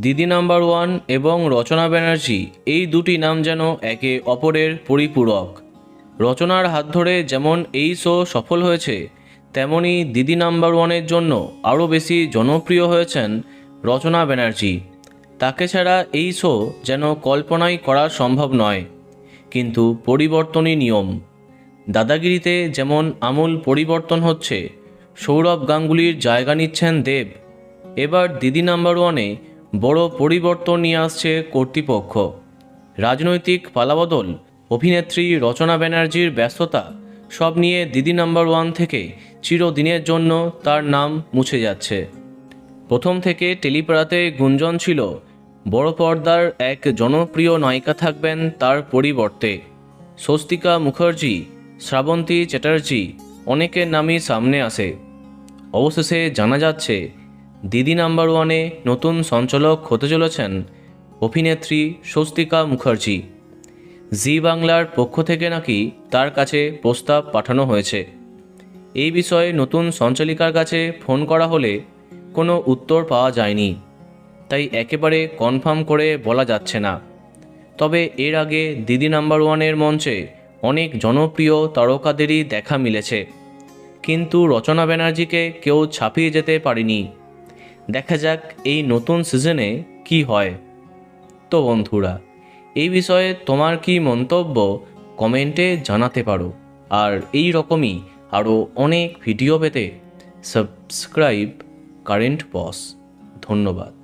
দিদি number one এবং রচনা ব্যানার্জি এই দুটি নাম যেন একে অপরের পরিপূরক। রচনার হাত ধরে যেমন এই শো সফল হয়েছে, তেমনি দিদি নাম্বার ওয়ানের জন্য আরও বেশি জনপ্রিয় হয়েছেন রচনা ব্যানার্জি। তাকে ছাড়া এই শো যেন কল্পনাই করা সম্ভব নয়। কিন্তু পরিবর্তনই নিয়ম। দাদাগিরিতে যেমন আমূল পরিবর্তন হচ্ছে, সৌরভ গাঙ্গুলির জায়গা নিচ্ছেন দেব। এবার দিদি নাম্বার ওয়ানে বড় পরিবর্তন নিয়ে আসছে কর্তৃপক্ষ। রাজনৈতিক পালাবদল, অভিনেত্রী রচনা ব্যানার্জির ব্যস্ততা, সব নিয়ে দিদি নাম্বার ওয়ান থেকে চিরদিনের জন্য তার নাম মুছে যাচ্ছে। প্রথম থেকে টেলিপাড়াতে গুঞ্জন ছিল বড় পর্দার এক জনপ্রিয় নায়িকা থাকবেন তার পরিবর্তে। স্বস্তিকা মুখার্জি, শ্রাবন্তী চ্যাটার্জি, অনেকের নামই সামনে আসে। অবশেষে জানা যাচ্ছে দিদি নাম্বার ওয়ানে নতুন সঞ্চালক হতে চলেছেন অভিনেত্রী স্বস্তিকা মুখার্জি। জি বাংলার পক্ষ থেকে নাকি তার কাছে প্রস্তাব পাঠানো হয়েছে। এই বিষয়ে নতুন সঞ্চালিকার কাছে ফোন করা হলে কোনো উত্তর পাওয়া যায়নি, তাই একেবারে কনফার্ম করে বলা যাচ্ছে না। তবে এর আগে দিদি নাম্বার ওয়ানের মঞ্চে অনেক জনপ্রিয় তারকাদেরই দেখা মিলেছে, কিন্তু রচনা ব্যানার্জিকে কেউ ছাপিয়ে যেতে পারেনি। দেখা যাক এই নতুন সিজনে কি হয়। তো বন্ধুরা, এই বিষয়ে তোমার কি মন্তব্য কমেন্টে জানাতে পারো। আর এই রকমই আরও অনেক ভিডিও পেতে সাবস্ক্রাইব কারেন্ট বস। ধন্যবাদ।